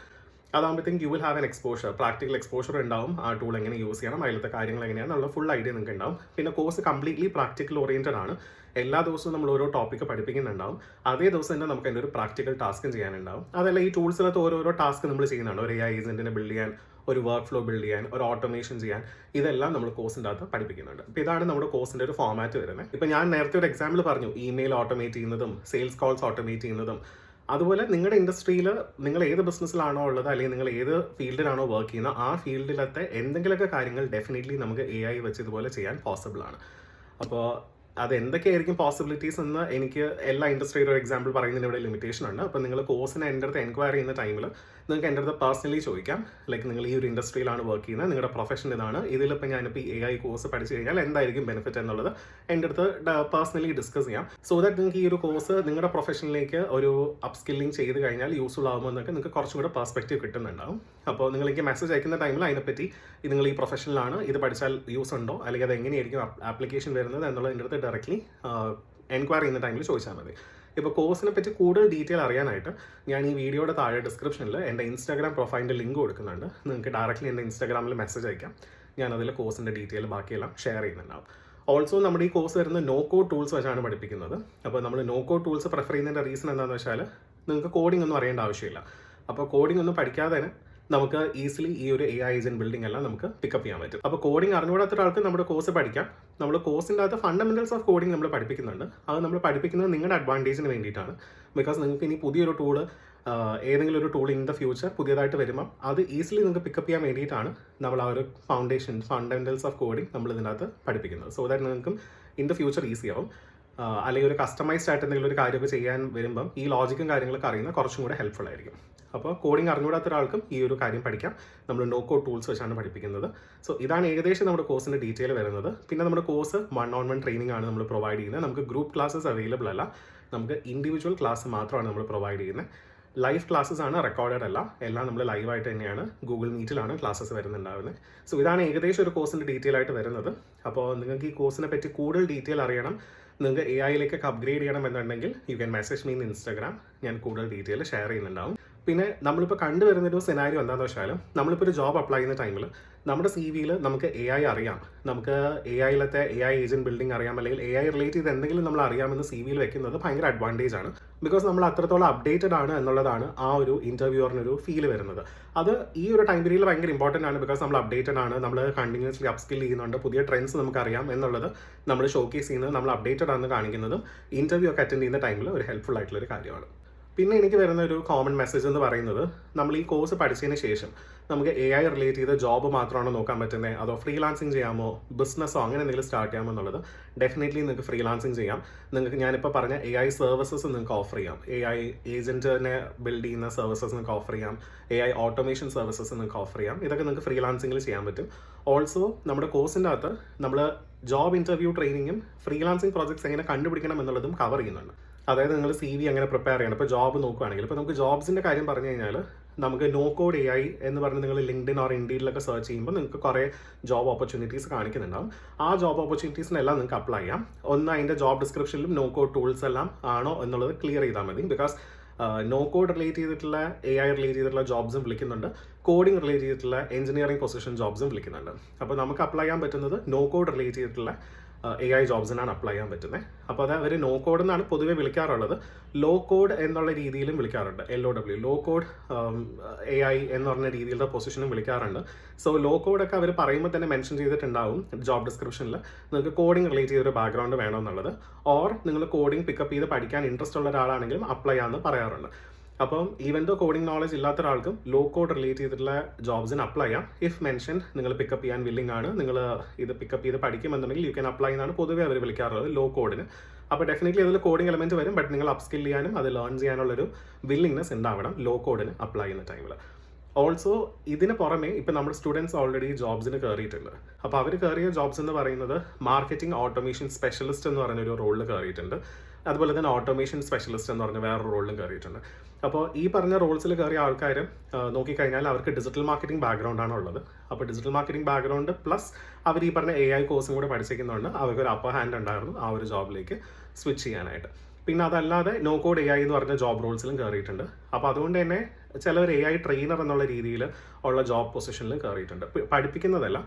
അതാകുമ്പോഴത്തേക്കും you will have an exposure, practical exposure ഉണ്ടാവും. ആ ടൂൾ എങ്ങനെ യൂസ് ചെയ്യണം, അതിലത്തെ കാര്യങ്ങൾ എങ്ങനെയാണെന്നുള്ള ഫുൾ ഐഡിയ നിങ്ങൾക്ക് ഉണ്ടാവും. പിന്നെ കോഴ്സ് കംപ്ലീറ്റ്ലി പ്രാക്ടിക്കൽ ഓറിയൻറ്റഡ് ആണ്. എല്ലാ ദിവസവും നമ്മൾ ഓരോ ടോപ്പിക്ക് പഠിപ്പിക്കുന്നുണ്ടാവും. അതേ ദിവസം തന്നെ നമുക്ക് അതിൻ്റെ ഒരു പ്രാക്ടിക്കൽ ടാസ്കും ചെയ്യാനുണ്ടാവും. അതല്ല, ഈ ടൂൾസിനകത്ത് ഓരോരോ ടാസ്ക് നമ്മൾ ചെയ്യുന്നുണ്ട്. ഒരു AI ഏജന്റിനെ ബിൽഡ് ചെയ്യാൻ, ഒരു വർക്ക് ഫ്ലോ ബിൽഡ് ചെയ്യാൻ, ഒരു ഓട്ടോമേഷൻ ചെയ്യാൻ, ഇതെല്ലാം നമ്മൾ കോഴ്സിൻ്റെ അകത്ത് പഠിപ്പിക്കുന്നുണ്ട്. അപ്പോൾ ഇതാണ് നമ്മുടെ കോഴ്സിൻ്റെ ഒരു ഫോമാറ്റ് വരുന്നത്. ഇപ്പോൾ ഞാൻ നേരത്തെ ഒരു എക്സാമ്പിൾ പറഞ്ഞു, ഇമെയിൽ ഓട്ടോമേറ്റ് ചെയ്യുന്നതും സെയിൽസ് കോൾസ് ഓട്ടോമേറ്റ് ചെയ്യുന്നതും. അതുപോലെ നിങ്ങളുടെ ഇൻഡസ്ട്രിയിൽ നിങ്ങൾ ഏത് ബിസിനസ്സിലാണോ ഉള്ളത്, അല്ലെങ്കിൽ നിങ്ങൾ ഏത് ഫീൽഡിലാണോ വർക്ക് ചെയ്യുന്നത്, ആ ഫീൽഡിലത്തെ എന്തെങ്കിലുമൊക്കെ കാര്യങ്ങൾ ഡെഫിനറ്റ്ലി നമുക്ക് AI വെച്ച് ഇതുപോലെ ചെയ്യാൻ പോസിബിൾ ആണ്. അപ്പോൾ അത് എന്തൊക്കെയായിരിക്കും പോസിബിലിറ്റീസ് എന്ന് എനിക്ക് എല്ലാ ഇൻഡസ്ട്രിയുടെ ഒരു എക്സാമ്പിൾ പറയുന്നതിന് ഇവിടെ ലിമിറ്റേഷൻ ഉണ്ട്. അപ്പോൾ നിങ്ങൾ കോഴ്സിന് എൻ്റെ അടുത്ത് എൻക്വയറി ചെയ്യുന്ന ടൈമിൽ നിങ്ങൾക്ക് എൻ്റെ അടുത്ത് പേഴ്സണലി ചോദിക്കാം, ലൈക്ക് നിങ്ങൾ ഈ ഒരു ഇൻഡസ്ട്രിയിലാണ് വർക്ക് ചെയ്യുന്നത്, നിങ്ങളുടെ പ്രൊഫഷൻ ഇതാണ്, ഇതിലിപ്പോൾ ഞാനിപ്പോൾ ഈ AI കോഴ്സ് പഠിച്ചു കഴിഞ്ഞാൽ എന്തായിരിക്കും ബെനിഫിറ്റ് എന്നുള്ളത് എൻ്റെ അടുത്ത് പേഴ്സണലി ഡിസ്കസ് ചെയ്യാം. സോ ദാറ്റ് നിങ്ങൾക്ക് ഈ ഒരു കോഴ്സ് നിങ്ങളുടെ പ്രൊഫഷനിലേക്ക് ഒരു അപ്സ്കില്ലിംഗ് ചെയ്ത് കഴിഞ്ഞാൽ യൂസ്ഫുൾ ആകുമ്പോൾ എന്നൊക്കെ നിങ്ങൾക്ക് കുറച്ചും കൂടെ പെർസ്പെക്റ്റീവ് കിട്ടുന്നുണ്ടാവും. അപ്പോൾ നിങ്ങൾ എനിക്ക് മെസ്സേജ് അയക്കുന്ന ടൈമിൽ അതിനെപ്പറ്റി നിങ്ങൾ ഈ പ്രൊഫഷനിലാണ്, ഇത് പഠിച്ചാൽ യൂസ് ഉണ്ടോ, അല്ലെങ്കിൽ അത് എങ്ങനെയായിരിക്കും ആപ്ലിക്കേഷൻ വരുന്നത് എന്നുള്ളത് എൻ്റെ അടുത്ത് ഡയറക്റ്റ്ലി എൻക്വയറി ചെയ്യുന്ന ടൈമിൽ ചോദിച്ചാൽ മതി. ഇപ്പോൾ കോഴ്സിനെ പറ്റി കൂടുതൽ ഡീറ്റെയിൽ അറിയാനായിട്ട് ഞാൻ ഈ വീഡിയോയുടെ താഴെ ഡിസ്ക്രിപ്ഷനിൽ എൻ്റെ ഇൻസ്റ്റാഗ്രാം പ്രൊഫൈലിൻ്റെ ലിങ്ക് കൊടുക്കുന്നുണ്ട്. നിങ്ങൾക്ക് ഡയറക്റ്റ്ലി എൻ്റെ ഇൻസ്റ്റാഗ്രാമിൽ മെസ്സേജ് അയക്കാം. ഞാൻ അതിൽ കോഴ്സിൻ്റെ ഡീറ്റെയിൽ ബാക്കിയെല്ലാം ഷെയർ ചെയ്യുന്നുണ്ടാവും. ഓൾസോ നമ്മുടെ ഈ കോഴ്സ് വരുന്നത് നോ കോഡ് ടൂൾസ് വെച്ചാണ് പഠിപ്പിക്കുന്നത്. അപ്പോൾ നമ്മൾ നോ കോഡ് ടൂൾസ് പ്രിഫർ ചെയ്യുന്നതിൻ്റെ റീസൺ എന്താണെന്ന് വെച്ചാൽ, നിങ്ങൾക്ക് കോഡിംഗ് ഒന്നും അറിയേണ്ട ആവശ്യമില്ല. അപ്പോൾ കോഡിംഗ് ഒന്നും പഠിക്കാതെ തന്നെ നമുക്ക് ഈസിലി ഈ ഒരു AI ഏജന്റ് ബിൽഡിംഗ് എല്ലാം നമുക്ക് പിക്കപ്പ് ചെയ്യാൻ പറ്റും. അപ്പോൾ കോഡിംഗ് അറിഞ്ഞുകൂടാത്ത ആൾക്ക് നമ്മുടെ കോഴ്സ് പഠിക്കാം. നമ്മൾ കോഴ്സിൻ്റെ അകത്ത് ഫണ്ടമെന്റൽസ് ഓഫ് കോഡിംഗ് നമ്മൾ പഠിപ്പിക്കുന്നുണ്ട്. അത് നമ്മൾ പഠിപ്പിക്കുന്നത് നിങ്ങളുടെ അഡ്വാൻറ്റേജിന് വേണ്ടിയിട്ടാണ്. ബിക്കോസ് നിങ്ങൾക്ക് ഇനി പുതിയൊരു ടൂള്, ഏതെങ്കിലും ഒരു ടൂൾ ഇൻ ദ ഫ്യൂച്ചർ പുതിയതായിട്ട് വരുമ്പോൾ അത് ഈസിലി നിങ്ങൾക്ക് പിക്കപ്പ് ചെയ്യാൻ വേണ്ടിയിട്ടാണ് നമ്മൾ ആ ഒരു ഫണ്ടമെന്റൽസ് ഓഫ് കോഡിംഗ് നമ്മൾ ഇതിനകത്ത് പഠിപ്പിക്കുന്നത്. സോ ദാറ്റ് നിങ്ങൾക്കും ഇൻ ദ ഫ്യൂച്ചർ ഈസി ആവും. അല്ലെങ്കിൽ ഒരു കസ്റ്റമൈസ്ഡ് ആയിട്ട് എന്തെങ്കിലും ഒരു കാര്യമൊക്കെ ചെയ്യാൻ വരുമ്പം ഈ ലോജിക്കും കാര്യങ്ങളൊക്കെ അറിയുന്നത് കുറച്ചും കൂടെ ഹെൽപ്ഫുൾ ആയിരിക്കും. അപ്പോൾ കോഡിംഗ് അറിഞ്ഞുകൂടാത്ത ഒരാൾക്കും ഈ ഒരു കാര്യം പഠിക്കാം. നമ്മൾ നോ കോഡ് ടൂൾസ് വെച്ചാണ് പഠിപ്പിക്കുന്നത്. സോ ഇതാണ് ഏകദേശം നമ്മുടെ കോഴ്സിൻ്റെ ഡീറ്റെയിൽ വരുന്നത്. പിന്നെ നമ്മുടെ കോഴ്സ് 1-on-1 ട്രെയിനിങ് ആണ് നമ്മൾ പ്രൊവൈഡ് ചെയ്യുന്നത്. നമുക്ക് ഗ്രൂപ്പ് ക്ലാസ്സസ് അവൈലബിൾ അല്ല, നമുക്ക് ഇൻഡിവിജ്വൽ ക്ലാസ് മാത്രമാണ് നമ്മൾ പ്രൊവൈഡ് ചെയ്യുന്നത്. ലൈവ് ക്ലാസ്സസ് ആണ്, റെക്കോർഡഡ് അല്ല. എല്ലാം നമ്മൾ ലൈവായിട്ട് തന്നെയാണ്, ഗൂഗിൾ മീറ്റിലാണ് ക്ലാസ്സസ് വരുന്നുണ്ടാവുന്നത്. സോ ഇതാണ് ഏകദേശം ഒരു കോഴ്സിൻ്റെ ഡീറ്റെയിൽ ആയിട്ട് വരുന്നത്. അപ്പോൾ നിങ്ങൾക്ക് ഈ കോഴ്സിനെ പറ്റി കൂടുതൽ ഡീറ്റെയിൽ അറിയണം, നിങ്ങൾക്ക് AI യിലേക്ക് അപ്ഗ്രേഡ് ചെയ്യണം എന്നുണ്ടെങ്കിൽ U can message me in Instagram. ഞാൻ കൂടുതൽ ഡീറ്റെയിൽ ഷെയർ ചെയ്യുന്നുണ്ടാവും. പിന്നെ നമ്മളിപ്പോൾ കണ്ടുവരുന്നൊരു സെനാരിയോ എന്താണെന്ന് വെച്ചാൽ നമ്മളിപ്പോൾ ഒരു ജോബ് അപ്ലൈ ചെയ്യുന്ന ടൈമിൽ നമ്മുടെ സി വിയിൽ നമുക്ക് എ ഐ അറിയാം, നമുക്ക് എ ഐയിലത്തെ എ ഐ ഏജന്റ് ബിൽഡിംഗ് അറിയാം, അല്ലെങ്കിൽ എ ഐ റിലേറ്റ് ചെയ്ത് എന്തെങ്കിലും നമ്മൾ അറിയാമെന്ന് സി വിയിൽ വെക്കുന്നത് ഭയങ്കര അഡ്വാൻറ്റേജ് ആണ്. ബിക്കോസ് നമ്മൾ അത്രത്തോളം അപ്ഡേറ്റഡ് ആണ് എന്നുള്ളതാണ് ആ ഒരു ഇന്റർവ്യൂറിനൊരു ഫീൽ വരുന്നത്. അത് ഈ ഒരു ടൈം പീരീഡിൽ ഭയങ്കര ഇമ്പോർട്ടൻ്റ് ആണ്. ബിക്കോസ് നമ്മൾ അപ്ഡേറ്റഡ് ആണ്, നമ്മൾ കണ്ടിന്യൂസ്ലി അപ്സ്കിൽ ചെയ്യുന്നുണ്ട്, പുതിയ ട്രെൻഡ്സ് നമുക്കറിയാം എന്നുള്ളത് നമ്മൾ ഷോക്കേസ് ചെയ്യുന്നത്, നമ്മൾ അപ്ഡേറ്റഡ് ആണെന്ന് കാണിക്കുന്നതും ഇന്റർവ്യൂ ഒക്കെ അറ്റൻഡ് ചെയ്യുന്ന ടൈമിൽ ഒരു ഹെൽപ്ഫുൾ ആയിട്ടുള്ള ഒരു കാര്യമാണ്. പിന്നെ എനിക്ക് വരുന്ന ഒരു കോമൺ മെസ്സേജ് എന്ന് പറയുന്നത്, നമ്മൾ ഈ കോഴ്സ് പഠിച്ചതിന് ശേഷം നമുക്ക് എ ഐ റിലേറ്റ് ചെയ്ത ജോബ് മാത്രമാണോ നോക്കാൻ പറ്റുന്നത്, അതോ ഫ്രീലാൻസിങ് ചെയ്യാമോ, ബിസിനസ്സോ അങ്ങനെ എന്തെങ്കിലും സ്റ്റാർട്ട് ചെയ്യാമോ എന്നുള്ളത്. ഡെഫിനറ്റ്ലി നിങ്ങൾക്ക് ഫ്രീലാൻസിങ് ചെയ്യാം. നിങ്ങൾക്ക് ഞാനിപ്പോൾ പറഞ്ഞ എ ഐ സർവീസസ് നിങ്ങൾക്ക് ഓഫർ ചെയ്യാം, എ ഐ ഏജന്റിനെ ബിൽഡ് ചെയ്യുന്ന സർവീസസ് നിങ്ങൾക്ക് ഓഫർ ചെയ്യാം, എ ഐ ഓട്ടോമേഷൻ സർവീസസ് നിങ്ങൾക്ക് ഓഫർ ചെയ്യാം. ഇതൊക്കെ നിങ്ങൾക്ക് ഫ്രീലാൻസിങ്ങിൽ ചെയ്യാൻ പറ്റും. ഓൾസോ നമ്മുടെ കോഴ്സിൻ്റെ അകത്ത് നമ്മൾ ജോബ് ഇൻ്റർവ്യൂ ട്രെയിനിങ്ങും ഫ്രീലാൻസിങ് പ്രോജക്ട്സ് എങ്ങനെ കണ്ടുപിടിക്കണം എന്നുള്ളതും കവർ ചെയ്യുന്നുണ്ട്. അതായത് നിങ്ങൾ സി വി എങ്ങനെ പ്രിപ്പയർ ചെയ്യണം. ഇപ്പോൾ ജോബ് നോക്കുകയാണെങ്കിൽ, ഇപ്പോൾ നമുക്ക് ജോബ്സിൻ്റെ കാര്യം പറഞ്ഞു കഴിഞ്ഞാൽ നമുക്ക് നോ കോഡ് എ ഐ എന്ന് പറഞ്ഞ് നിങ്ങൾ ലിങ്ക്ഡിൻ ഓർ ഇൻഡീഡിലൊക്കെ സെർച്ച് ചെയ്യുമ്പോൾ നിങ്ങൾക്ക് കുറേ ജോബ് ഓപ്പർച്യൂണിറ്റീസ് കാണിക്കുന്നുണ്ടാവും. ആ ജോബ് ഓപ്പർച്യൂണിറ്റീസിനെല്ലാം നിങ്ങൾക്ക് അപ്ലൈ ചെയ്യാം. ഒന്ന് അതിൻ്റെ ജോബ് ഡിസ്ക്രിപ്ഷനിലും നോ കോഡ് ടൂൾസ് എല്ലാം ആണോ എന്നുള്ളത് ക്ലിയർ ചെയ്താൽ മതി. ബിക്കോസ് നോ കോഡ് റിലേറ്റ് ചെയ്തിട്ടുള്ള എ ഐ റിലേറ്റ് ചെയ്തിട്ടുള്ള ജോബ്സും വിളിക്കുന്നുണ്ട്, കോഡിംഗ് റിലേറ്റ് ചെയ്തിട്ടുള്ള എഞ്ചിനീയറിംഗ് പൊസിഷൻ ജോബ്സും വിളിക്കുന്നുണ്ട്. അപ്പോൾ നമുക്ക് അപ്ലൈ ചെയ്യാൻ പറ്റുന്നത് നോ കോഡ് റിലേറ്റ് ചെയ്തിട്ടുള്ള എ ഐ ജോബ്സിനാണ് അപ്ലൈ ചെയ്യാൻ പറ്റുന്നത്. അപ്പോൾ അത് അവർ നോ കോഡ് എന്നാണ് പൊതുവെ വിളിക്കാറുള്ളത്. ലോ കോഡ് എന്നുള്ള രീതിയിലും വിളിക്കാറുണ്ട്, LOW, low code A I എന്ന് പറഞ്ഞ രീതിയിലുള്ള പൊസിഷനും വിളിക്കാറുണ്ട്. സോ ലോ കോഡൊക്കെ അവർ പറയുമ്പോൾ തന്നെ മെൻഷൻ ചെയ്തിട്ടുണ്ടാവും ജോബ് ഡിസ്ക്രിപ്ഷനിൽ, നിങ്ങൾക്ക് കോഡിംഗ് റിലേറ്റ് ചെയ്തൊരു ബാക്ക്ഗ്രൗണ്ട് വേണമെന്നുള്ളത്. ഓർ നിങ്ങൾ കോഡിംഗ് പിക്കപ്പ് ചെയ്ത് പഠിക്കാൻ ഇൻട്രസ്റ്റ് ഉള്ള ഒരാളാണെങ്കിലും അപ്ലൈ ചെയ്യാമെന്ന് പറയാറുണ്ട്. അപ്പം ഈവൻ ദോ കോഡിംഗ് നോളജ് ഇല്ലാത്ത ഒരാൾക്കും ലോ കോഡ് റിലേറ്റ് ചെയ്തിട്ടുള്ള ജോബ്സിന് അപ്ലൈ ചെയ്യാം. ഇഫ് മെൻഷൻ നിങ്ങൾ പിക്കപ്പ് ചെയ്യാൻ വില്ലിംഗ് ആണ്, നിങ്ങൾ ഇത് പിക്കപ്പ് ചെയ്ത് പഠിക്കുമെന്നുണ്ടെങ്കിൽ യു ക്യാൻ അപ്ലൈ എന്നാണ് പൊതുവെ അവർ വിളിക്കാറുള്ളത് ലോ കോഡിന്. അപ്പോൾ ഡെഫിനറ്റ്ലി അതിൽ കോഡിംഗ് എലമെന്റ് വരും, ബട്ട് നിങ്ങൾ അപ്സ്കിൽ ചെയ്യാനും അത് ലേൺ ചെയ്യാനുള്ളൊരു വില്ലിംഗ്നെസ് ഉണ്ടാവണം ലോ കോഡിന് അപ്ലൈ ചെയ്യുന്ന ടൈമിൽ. ഓൾസോ ഇതിന് പുറമെ ഇപ്പം നമ്മുടെ സ്റ്റുഡൻസ് ഓൾറെഡി ജോബ്സിന് കയറിയിട്ടുണ്ട്. അപ്പോൾ അവർ കയറിയ ജോബ്സ് എന്ന് പറയുന്നത് മാർക്കറ്റിംഗ് ഓട്ടോമേഷൻ സ്പെഷ്യലിസ്റ്റ് എന്ന് പറഞ്ഞൊരു റോളിൽ കയറിയിട്ടുണ്ട്. അതുപോലെ തന്നെ ഓട്ടോമേഷൻ സ്പെഷ്യലിസ്റ്റ് എന്ന് പറഞ്ഞ വേറൊരു റോളിലും കയറിയിട്ടുണ്ട്. അപ്പോൾ ഈ പറഞ്ഞ റോൾസിൽ കയറിയ ആൾക്കാർ നോക്കിക്കഴിഞ്ഞാൽ അവർക്ക് ഡിജിറ്റൽ മാർക്കറ്റിംഗ് ബാക്ക്ഗ്രൗണ്ട് ആണ് ഉള്ളത്. അപ്പോൾ ഡിജിറ്റൽ മാർക്കറ്റിംഗ് ബാക്ക്ഗ്രൗണ്ട് പ്ലസ് അവർ ഈ പറഞ്ഞ AI കോഴ്സും കൂടെ പഠിച്ചിരിക്കുന്നതുകൊണ്ട് അവർക്ക് ഒരു അപ്പർ ഹാൻഡ് ഉണ്ടായിരുന്നു ആ ഒരു ജോബിലേക്ക് സ്വിച്ച് ചെയ്യാനായിട്ട്. പിന്നെ അതല്ലാതെ നോ കോഡ് AI എന്ന് പറഞ്ഞ ജോബ് റോൾസിലും കയറിയിട്ടുണ്ട്. അപ്പോൾ അതുകൊണ്ട് തന്നെ ചിലവർ AI ട്രെയിനർ എന്നുള്ള രീതിയിൽ ഉള്ള ജോബ് പൊസിഷനിലും കയറിയിട്ടുണ്ട്. പഠിപ്പിക്കുന്നതല്ല,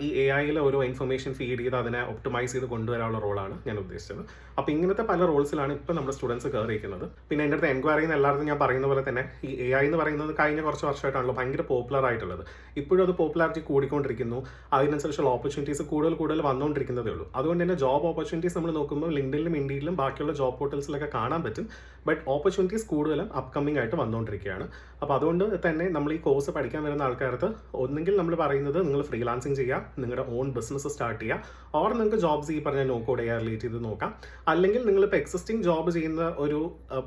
ഈ AIയിൽ ഓരോ ഇൻഫർമേഷൻ ഫീഡ് ചെയ്ത് അതിനെ ഒപ്റ്റിമൈസ് ചെയ്ത് കൊണ്ടുവരാനുള്ള റോളാണ് ഞാൻ ഉദ്ദേശിച്ചത്. അപ്പോൾ ഇങ്ങനത്തെ പല റോൾസിലാണ് ഇപ്പോൾ നമ്മുടെ സ്റ്റുഡൻസ് കയറിയിരിക്കുന്നത്. പിന്നെ എൻ്റെ അടുത്ത് എൻക്വയറി ചെയ്യുന്ന എല്ലാവർക്കും ഞാൻ പറയുന്ന പോലെ തന്നെ ഈ AI എന്ന് പറയുന്നത് കഴിഞ്ഞ കുറച്ച് വർഷമായിട്ടാണല്ലോ ഭയങ്കര പോപ്പുലർ ആയിട്ടുള്ളത്. ഇപ്പോഴും അത് പോപ്പുലാരിറ്റി കൂടിക്കൊണ്ടിരിക്കുന്നു, അതിനനുസരിച്ചുള്ള ഓപ്പർച്യൂണിറ്റീസ് കൂടുതൽ വന്നുകൊണ്ടിരിക്കുന്നതേ ഉള്ളൂ. അതുകൊണ്ട് തന്നെ ജോബ് ഓപ്പർച്യൂണിറ്റീസ് നമ്മൾ നോക്കുമ്പോൾ ലിങ്ക്ഡിനിലും ഇൻഡീഡിലും ബാക്കിയുള്ള ജോബ് പോർട്ടൽസിലൊക്കെ കാണാൻ പറ്റും. ബട്ട് ഓപ്പർച്യൂണിറ്റീസ് കൂടുതലും അപ്കമ്മിങ് ആയിട്ട് വന്നുകൊണ്ടിരിക്കുകയാണ്. അപ്പോൾ അതുകൊണ്ട് തന്നെ നമ്മൾ ഈ കോഴ്സ് പഠിക്കാൻ വരുന്ന ആൾക്കാർക്ക് ഒന്നെങ്കിൽ നമ്മൾ പറയുന്നത് നിങ്ങൾ ഫ്രീലാൻസിങ് ചെയ്യുക, നിങ്ങളുടെ ഓൺ ബിസിനസ് സ്റ്റാർട്ട് ചെയ്യുക, ഓർ നിങ്ങൾക്ക് ജോബ്സ് ഈ പറഞ്ഞ നോ കോഡ് AI റിലേറ്റ് ചെയ്ത് നോക്കാം. അല്ലെങ്കിൽ നിങ്ങളിപ്പോൾ എക്സിസ്റ്റിംഗ് ജോബ് ചെയ്യുന്ന ഒരു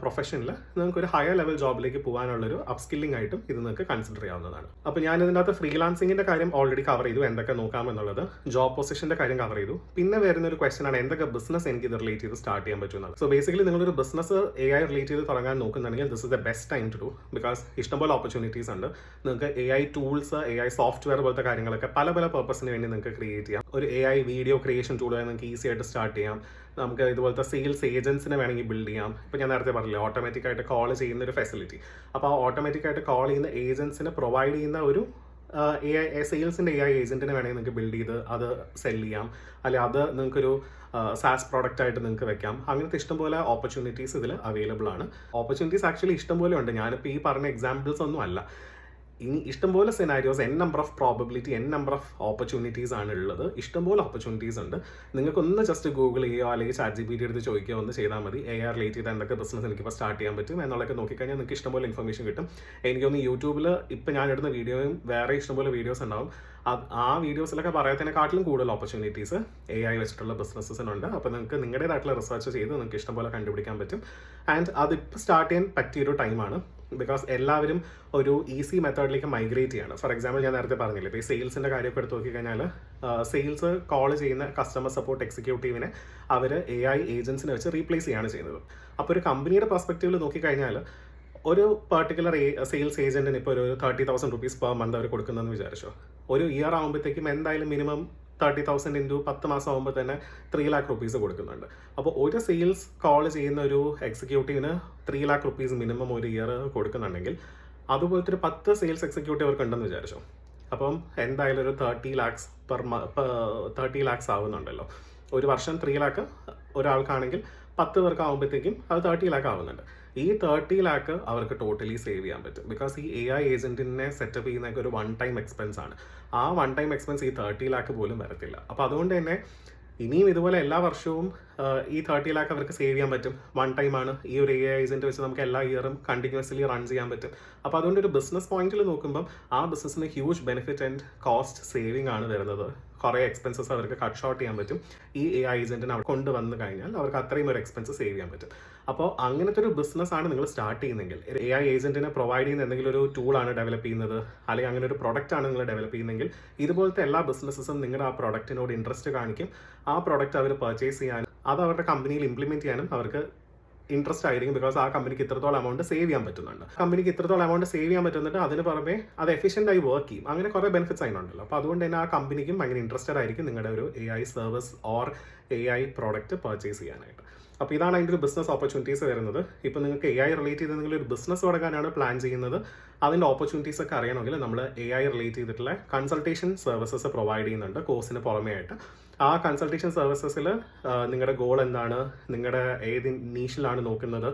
പ്രൊഫഷനിൽ നിങ്ങൾക്ക് ഒരു ഹയർ ലെവൽ ജോബിലേക്ക് പോകാനുള്ളൊരു അപ്സ്കില്ലിംഗ് ആയിട്ടും ഇത് നിങ്ങൾക്ക് കൺസിഡർ ചെയ്യാവുന്നതാണ്. അപ്പോൾ ഞാൻ ഇതിനകത്ത് ഫ്രീലാൻസിങ്ങിൻ്റെ കാര്യം ഓൾറെഡി കവർ ചെയ്തു, എന്തൊക്കെ നോക്കാമെന്നുള്ളത്. ജോബ് പൊസിഷൻ്റെ കാര്യം കവർ ചെയ്തു. പിന്നെ വരുന്ന ഒരു ക്വസ്റ്റൻ ആണ് എന്തൊക്കെ ബിസിനസ് എനിക്ക് ഇത് റിലേറ്റ് ചെയ്ത് സ്റ്റാർട്ട് ചെയ്യാൻ പറ്റുന്നത്. സോ ബേസിക്കലി നിങ്ങളൊരു ബിസിനസ് AI റിലേറ്റ് ചെയ്ത് തുടങ്ങാൻ നോക്കുന്നുണ്ടെങ്കിൽ this is the best time to do. Because ഇഷ്ടംപോലെ ഓപ്പർച്യൂണിറ്റീസ് ഉണ്ട്. നിങ്ങൾക്ക് AI ടൂൾസ്, AI സോഫ്റ്റ്വെയർ പോലത്തെ കാര്യങ്ങളൊക്കെ പല പർപ്പസിന് വേണ്ടി നിങ്ങൾക്ക് ക്രിയേറ്റ് ചെയ്യാം. ഒരു AI വീഡിയോ ക്രിയേഷൻ ടൂൾ നിങ്ങൾക്ക് ഈസി ആയിട്ട് സ്റ്റാർട്ട് ചെയ്യാം. നമുക്ക് ഇതുപോലത്തെ സെയിൽസ് ഏജൻസിനെ വേണമെങ്കിൽ ബിൽഡ് ചെയ്യാം. ഇപ്പോൾ ഞാൻ നേരത്തെ പറഞ്ഞില്ലേ ഓട്ടോമാറ്റിക്കായിട്ട് കോൾ ചെയ്യുന്ന ഒരു ഫെസിലിറ്റി. അപ്പോൾ ആ ഓട്ടോമാറ്റിക്കായിട്ട് കോൾ ചെയ്യുന്ന ഏജൻസിനെ പ്രൊവൈഡ് ചെയ്യുന്ന ഒരു സെയിൽസിൻ്റെ AI ഏജൻറ്റിനെ വേണമെങ്കിൽ നിങ്ങൾക്ക് ബിൽഡ് ചെയ്ത് അത് സെൽ ചെയ്യാം. അല്ലെങ്കിൽ അത് നിങ്ങൾക്കൊരു സാസ് പ്രോഡക്റ്റ് ആയിട്ട് നിങ്ങൾക്ക് വെക്കാം. അങ്ങനത്തെ ഇഷ്ടംപോലെ ഓപ്പർച്യൂണിറ്റീസ് ഇതിൽ അവൈലബിൾ ആണ്. ഓപ്പർച്യൂണിറ്റീസ് ആക്ച്വലി ഇഷ്ടംപോലെ ഉണ്ട്. ഞാനിപ്പോൾ ഈ പറഞ്ഞ എക്സാമ്പിൾസ് ഒന്നും അല്ല, ഇനി ഇഷ്ടംപോലെ scenarios, number of probability, number of opportunities ആണ് ഉള്ളത്. ഇഷ്ടംപോലെ ഓപ്പർച്യൂണിറ്റീസ് ഉണ്ട്. നിങ്ങൾക്കൊന്ന് ജസ്റ്റ് ഗൂഗിൾ ചെയ്യുകയോ അല്ലെങ്കിൽ ChatGPT എടുത്ത് ചോദിക്കുകയോ ഒന്ന് ചെയ്താൽ മതി. AI റിലേറ്റ് ചെയ്ത് എന്തൊക്കെ ബിസിനസ് എനിക്കിപ്പോൾ സ്റ്റാർട്ട് ചെയ്യാൻ പറ്റും എന്നുള്ളതൊക്കെ നോക്കിക്കഴിഞ്ഞാൽ നിങ്ങൾക്ക് ഇഷ്ടംപോലെ ഇൻഫർമേഷൻ കിട്ടും. എനിക്കൊന്ന് യൂട്യൂബിൽ ഇപ്പോൾ ഞാൻ ഇടുന്ന വീഡിയോയും വേറെ ഇഷ്ടംപോലെ വീഡിയോസ് ഉണ്ടാവും. ആ വീഡിയോസിലൊക്കെ പറയത്തിനെക്കാട്ടിലും കൂടുതൽ ഓപ്പർച്യൂണിറ്റീസ് AI വെച്ചിട്ടുള്ള ബിസിനസ്സിനുണ്ട്. അപ്പോൾ നിങ്ങൾക്ക് നിങ്ങളുടേതായിട്ടുള്ള റിസർച്ച് ചെയ്ത് നിങ്ങൾക്ക് ഇഷ്ടംപോലെ കണ്ടുപിടിക്കാൻ പറ്റും. ആൻഡ് അതിപ്പോൾ സ്റ്റാർട്ട് ചെയ്യാൻ പറ്റിയൊരു ടൈമാണ്. ബിക്കോസ് എല്ലാവരും ഒരു ഈസി മെത്തേഡിലേക്ക് മൈഗ്രേറ്റ് ചെയ്യാണ്. ഫോർ എക്സാമ്പിൾ ഞാൻ നേരത്തെ പറഞ്ഞില്ലേ, ഇപ്പോൾ ഈ സെയിൽസിൻ്റെ കാര്യമൊക്കെ എടുത്ത് നോക്കിക്കഴിഞ്ഞാൽ സെയിൽസ് കോൾ ചെയ്യുന്ന കസ്റ്റമർ സപ്പോർട്ട് എക്സിക്യൂട്ടീവിനെ അവർ AI ഏജൻസിനെ വെച്ച് റീപ്ലേസ് ചെയ്യാണ് ചെയ്യുന്നത്. അപ്പോൾ ഒരു കമ്പനിയുടെ പെർസ്പെക്റ്റീവിൽ നോക്കിക്കഴിഞ്ഞാൽ ഒരു പെർട്ടിക്കുലർ സെയിൽസ് ഏജന്റിന് ഇപ്പോൾ ഒരു 30,000 rupees പെർ മന്ത് അവർ കൊടുക്കുന്നതെന്ന് വിചാരിച്ചോ. ഒരു ഇയർ ആകുമ്പോഴത്തേക്കും എന്തായാലും മിനിമം 30,000 ഇൻറ്റു 10 മാസം ആകുമ്പോൾ തന്നെ 3 lakh rupees കൊടുക്കുന്നുണ്ട്. അപ്പോൾ ഒരു സെയിൽസ് കോൾ ചെയ്യുന്ന ഒരു എക്സിക്യൂട്ടീവിന് 3 lakh rupees മിനിമം ഒരു ഇയർ കൊടുക്കുന്നുണ്ടെങ്കിൽ അതുപോലത്തെ ഒരു 10 സെയിൽസ് എക്സിക്യൂട്ടീവർക്ക് ഉണ്ടെന്ന് വിചാരിച്ചോ. അപ്പം എന്തായാലും ഒരു 30 lakhs 30 lakhs ആവുന്നുണ്ടല്ലോ. ഒരു വർഷം 3 lakh ഒരാൾക്കാണെങ്കിൽ 10 പേർക്ക് ആകുമ്പോഴത്തേക്കും അത് 30 lakh ആവുന്നുണ്ട്. ഈ 30 lakh അവർക്ക് ടോട്ടലി സേവ് ചെയ്യാൻ പറ്റും. ബിക്കോസ് ഈ AI ഏജന്റിനെ സെറ്റപ്പ് ചെയ്യുന്നതൊക്കെ ഒരു വൺ ടൈം എക്സ്പെൻസ് ആണ്. ആ വൺ ടൈം എക്സ്പെൻസ് ഈ 30 lakh പോലും വരത്തില്ല. അപ്പോൾ അതുകൊണ്ട് തന്നെ ഇനിയും ഇതുപോലെ എല്ലാ വർഷവും ഈ 30 lakh അവർക്ക് സേവ് ചെയ്യാൻ പറ്റും. വൺ ടൈം ആണ്. ഈ ഒരു AI ഏജന്റ് വെച്ച് നമുക്ക് എല്ലാ ഇയറും കണ്ടിന്യൂസ്ലി റൺ ചെയ്യാൻ പറ്റും. അപ്പോൾ അതുകൊണ്ട് ഒരു ബിസിനസ് പോയിന്റിൽ നോക്കുമ്പോൾ ആ ബിസിനസ്സിന് huge benefit and cost saving ആണ് വരുന്നത്. കുറേ എക്സ്പെൻസസ് അവർക്ക് കട്ട് ഷോർട്ട് ചെയ്യാൻ പറ്റും. ഈ AI ഏജന്റിനെ അവിടെ കൊണ്ടുവന്ന് കഴിഞ്ഞാൽ അവർക്ക് അത്രയും ഒരു എക്സ്പെൻസ് സേവ് ചെയ്യാൻ പറ്റും. അപ്പോൾ അങ്ങനത്തെ ഒരു ബിസിനസ്സാണ് നിങ്ങൾ സ്റ്റാർട്ട് ചെയ്യുന്നതെങ്കിൽ, AI ഏജന്റിനെ പ്രൊവൈഡ് ചെയ്യുന്ന എന്തെങ്കിലും ഒരു ടൂളാണ് ഡെവലപ്പ് ചെയ്യുന്നത്, അല്ലെങ്കിൽ അങ്ങനെ ഒരു പ്രൊഡക്റ്റ് ആണ് നിങ്ങൾ ഡെവലപ്പ് ചെയ്യുന്നതെങ്കിൽ, ഇതുപോലത്തെ എല്ലാ ബിസിനസ്സസും നിങ്ങളുടെ ആ പ്രൊഡക്റ്റിനോട് ഇൻട്രസ്റ്റ് കാണിക്കും. ആ പ്രൊഡക്റ്റ് അവർ പർച്ചേസ് ചെയ്യാനും അത് അവരുടെ കമ്പനിയിൽ ഇംപ്ലിമെന്റ് ചെയ്യാനും അവർക്ക് ഇൻട്രസ്റ്റ് ആയിരിക്കും. ബിക്കോസ് ആ കമ്പനിക്ക് ഇത്രത്തോളം എമൗണ്ട് സേവ് ചെയ്യാൻ പറ്റുന്നുണ്ട്. കമ്പനിക്ക് ഇത്രത്തോളം എമൗണ്ട് സേവ് ചെയ്യാൻ പറ്റുന്നുണ്ട്, അതിന് പുറമെ അത് എഫിഷ്യൻ്റ് ആയി വർക്ക് ചെയ്യും. അങ്ങനെ കുറേ ബെനിഫിറ്റ്സ് അതിനുണ്ടല്ലോ. അപ്പോൾ അതുകൊണ്ട് തന്നെ ആ കമ്പനിക്കും ഭയങ്കര ഇൻട്രസ്റ്റഡ് ആയിരിക്കും നിങ്ങളുടെ ഒരു AI service or AI product purchase ചെയ്യാനായിട്ട്. അപ്പോൾ ഇതാണ് അതിൻ്റെ ഒരു ബിസിനസ് ഓപ്പർച്യൂണിറ്റീസ് വരുന്നത്. ഇപ്പോൾ നിങ്ങൾക്ക് AI റിലേറ്റ് ചെയ്ത് നിങ്ങൾ ഒരു ബിസിനസ് തുടങ്ങാനാണ് പ്ലാൻ ചെയ്യുന്നത്, അതിൻ്റെ ഓപ്പർച്യൂണിറ്റീസ് ഒക്കെ അറിയണമെങ്കിൽ നമ്മൾ AI റിലേറ്റ് ചെയ്തിട്ടുള്ള കൺസൾട്ടേഷൻ സർവീസസ് പ്രൊവൈഡ് ചെയ്യുന്നുണ്ട് കോഴ്സിന് പുറമേ ആയിട്ട്. ആ കൺസൾട്ടേഷൻ സർവീസസിൽ നിങ്ങളുടെ ഗോൾ എന്താണ്, നിങ്ങളുടെ ഏത് നീഷിലാണ് നോക്കുന്നത്,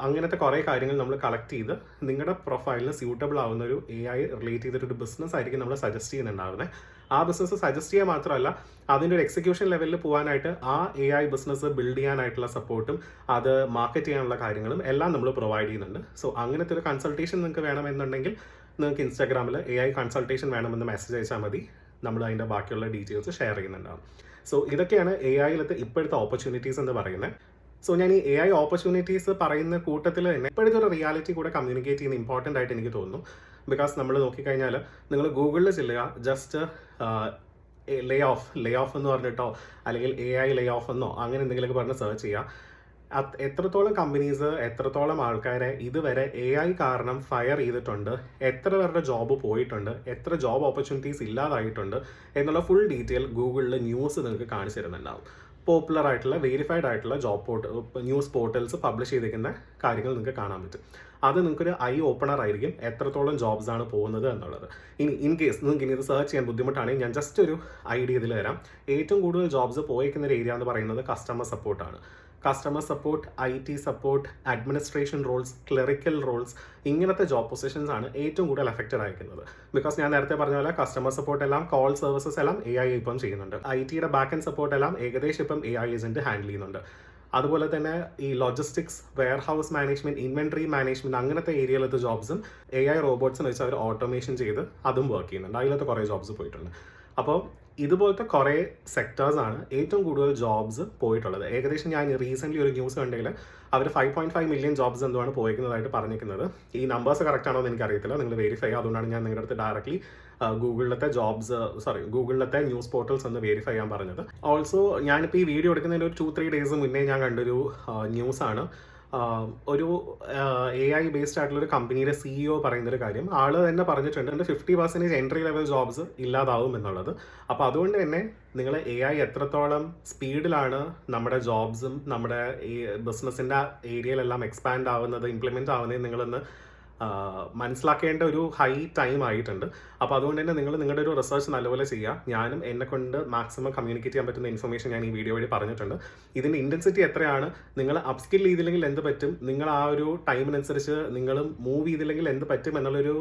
അങ്ങനത്തെ കുറേ കാര്യങ്ങൾ നമ്മൾ കളക്ട് ചെയ്ത് നിങ്ങളുടെ പ്രൊഫൈലിന് സ്യൂട്ടബിൾ ആവുന്ന ഒരു AI റിലേറ്റ് ചെയ്തിട്ടൊരു ബിസിനസ് ആയിരിക്കും നമ്മൾ സജസ്റ്റ് ചെയ്യുന്നുണ്ടാവുന്നത്. ആ ബിസിനസ് സജസ്റ്റ് ചെയ്യുക മാത്രമല്ല, അതിൻ്റെ ഒരു എക്സിക്യൂഷൻ ലെവലിൽ പോകാനായിട്ട് ആ AI ബിസിനസ് ബിൽഡ് ചെയ്യാനായിട്ടുള്ള സപ്പോർട്ടും അത് മാർക്കറ്റ് ചെയ്യാനുള്ള കാര്യങ്ങളും എല്ലാം നമ്മൾ പ്രൊവൈഡ് ചെയ്യുന്നുണ്ട്. സോ അങ്ങനത്തെ ഒരു കൺസൾട്ടേഷൻ നിങ്ങൾക്ക് വേണമെന്നുണ്ടെങ്കിൽ നിങ്ങൾക്ക് ഇൻസ്റ്റാഗ്രാമിൽ AI കൺസൾട്ടേഷൻ വേണമെന്ന് മെസ്സേജ് അയച്ചാൽ മതി. നമ്മൾ അതിൻ്റെ ബാക്കിയുള്ള ഡീറ്റെയിൽസ് ഷെയർ ചെയ്യുന്നുണ്ടാവും. സോ ഇതൊക്കെയാണ് AIയിലത്തെ ഇപ്പോഴത്തെ ഓപ്പർച്യൂണിറ്റീസ് എന്ന് പറയുന്നത്. സോ ഞാൻ ഈ AI ഓപ്പർച്യൂണിറ്റീസ് പറയുന്ന കൂട്ടത്തിൽ തന്നെ ഇപ്പോഴത്തെ ഒരു റിയാലിറ്റി കൂടെ കമ്മ്യൂണിക്കേറ്റ് ചെയ്യുന്ന ഇമ്പോർട്ടൻ്റ് ആയിട്ട് എനിക്ക് തോന്നുന്നു. ബിക്കോസ് നമ്മൾ നോക്കിക്കഴിഞ്ഞാൽ നിങ്ങൾ ഗൂഗിളിൽ ചെല്ലുക, ജസ്റ്റ് ലേ ഓഫ് എന്ന് പറഞ്ഞിട്ടോ അല്ലെങ്കിൽ AI ലേ ഓഫ് എന്നോ അങ്ങനെ എന്തെങ്കിലുമൊക്കെ പറഞ്ഞ് സെർച്ച് ചെയ്യുക. എത്രത്തോളം കമ്പനീസ് എത്രത്തോളം ആൾക്കാരെ ഇതുവരെ AI കാരണം ഫയർ ചെയ്തിട്ടുണ്ട്, എത്ര പേരുടെ ജോബ് പോയിട്ടുണ്ട്, എത്ര ജോബ് ഓപ്പർച്യൂണിറ്റീസ് ഇല്ലാതായിട്ടുണ്ട് എന്നുള്ള ഫുൾ ഡീറ്റെയിൽ ഗൂഗിളിൽ ന്യൂസ് നിങ്ങൾക്ക് കാണിച്ചു തരുന്നുണ്ടാവും. പോപ്പുലർ ആയിട്ടുള്ള വെരിഫൈഡ് ആയിട്ടുള്ള ന്യൂസ് പോർട്ടൽസ് പബ്ലിഷ് ചെയ്തിരിക്കുന്ന കാര്യങ്ങൾ നിങ്ങൾക്ക് കാണാൻ പറ്റും. അത് നിങ്ങൾക്കൊരു ഐ ഓപ്പണർ ആയിരിക്കും എത്രത്തോളം ജോബ്സ് ആണ് പോകുന്നത് എന്നുള്ളത്. ഇനി ഇൻ കേസ് നിങ്ങൾക്ക് ഇനി ഇത് സെർച്ച് ചെയ്യാൻ ബുദ്ധിമുട്ടാണെങ്കിൽ ഞാൻ ജസ്റ്റ് ഒരു ഐഡിയ ഇതിൽ തരാം. ഏറ്റവും കൂടുതൽ ജോബ്സ് പോയേക്കുന്ന ഒരു ഏരിയ എന്ന് പറയുന്നത് കസ്റ്റമർ സപ്പോർട്ടാണ്. Customer support, IT support, administration roles, clerical roles, ഇങ്ങനത്തെ ജോബ് പൊസിഷൻസ് ആണ് ഏറ്റവും കൂടുതൽ അഫക്റ്റഡ് ആയിരിക്കുന്നത്. ബിക്കോസ് ഞാൻ നേരത്തെ പറഞ്ഞ പോലെ കസ്റ്റമർ സപ്പോർട്ട് എല്ലാം, കോൾ സർവീസസ് എല്ലാം AI ഇപ്പം ചെയ്യുന്നുണ്ട്. ITയുടെ ബാക്ക് ആൻഡ് സപ്പോർട്ട് എല്ലാം ഏകദേശം ഇപ്പം AI ഏജന്റ് ഹാൻഡിൽ ചെയ്യുന്നുണ്ട്. അതുപോലെ തന്നെ ഈ logistics, warehouse management, inventory management, അങ്ങനത്തെ ഏരിയയിലത്തെ ജോബ്സും AI റോബോട്ട്സിന് വെച്ച് അവർ ഓട്ടോമേഷൻ ചെയ്ത് അതും വർക്ക് ചെയ്യുന്നുണ്ട്. അതിലത്തെ കുറേ ജോബ്സ് പോയിട്ടുണ്ട്. അപ്പോൾ ഇതുപോലത്തെ കുറേ സെക്ടേഴ്സാണ് ഏറ്റവും കൂടുതൽ ജോബ്സ് പോയിട്ടുള്ളത്. ഏകദേശം ഞാൻ റീസെൻ്റ്ലി ഒരു ന്യൂസ് കണ്ടെങ്കിൽ അവർ 5.5 മില്യൺ ജോബ്സ് എന്തുമാണ് പോയിരിക്കുന്നതായിട്ട് പറഞ്ഞിരിക്കുന്നത്. ഈ നമ്പേഴ്സ് കറക്റ്റ് ആണോ എന്ന് എനിക്കറിയത്തില്ല, നിങ്ങൾ വെരിഫൈ ചെയ്യുക. അതുകൊണ്ടാണ് ഞാൻ നിങ്ങളുടെ അടുത്ത് ഡയറക്റ്റ്ലി ഗൂഗിളിലത്തെ ന്യൂസ് പോർട്ടൽസ് ഒന്ന് വെരിഫൈ ചെയ്യാൻ പറഞ്ഞത്. ഓൾസോ ഞാനിപ്പോൾ ഈ വീഡിയോ എടുക്കുന്നതിന് ഒരു 2-3 ഡേയ്സ് മുന്നേ ഞാൻ കണ്ടൊരു ന്യൂസാണ്. ഒരു AI ബേസ്ഡ് ആയിട്ടുള്ള ഒരു കമ്പനിയുടെ CEO പറയുന്നൊരു കാര്യം, ആൾ തന്നെ പറഞ്ഞിട്ടുണ്ട് 50% എൻട്രി ലെവൽ ജോബ്സ് ഇല്ലാതാവും എന്നുള്ളത്. അപ്പോൾ അതുകൊണ്ട് തന്നെ നിങ്ങൾ AI എത്രത്തോളം സ്പീഡിലാണ് നമ്മുടെ ജോബ്സും നമ്മുടെ ഈ ബിസിനസ്സിൻ്റെ ഏരിയയിലെല്ലാം എക്സ്പാൻഡ് ആവുന്നത്, ഇംപ്ലിമെൻ്റ് ആവുന്നത് നിങ്ങളൊന്ന് മനസ്സിലാക്കേണ്ട ഒരു ഹൈ ടൈം ആയിട്ടുണ്ട്. അപ്പോൾ അതുകൊണ്ട് തന്നെ നിങ്ങൾ നിങ്ങളുടെ ഒരു റിസർച്ച് നല്ലപോലെ ചെയ്യുക. ഞാനും എന്നെ കൊണ്ട് മാക്സിമം കമ്മ്യൂണിക്കേറ്റ് ചെയ്യാൻ പറ്റുന്ന ഇൻഫർമേഷൻ ഞാൻ ഈ വീഡിയോ വഴി പറഞ്ഞിട്ടുണ്ട്. ഇതിൻ്റെ ഇൻറ്റൻസിറ്റി എത്രയാണ്, നിങ്ങൾ അപ്സ്കിൽ ചെയ്തില്ലെങ്കിൽ എന്ത് പറ്റും, നിങ്ങൾ ആ ഒരു ടൈമിനനുസരിച്ച് നിങ്ങൾ മൂവ് ചെയ്തില്ലെങ്കിൽ എന്ത് പറ്റും എന്നുള്ളൊരു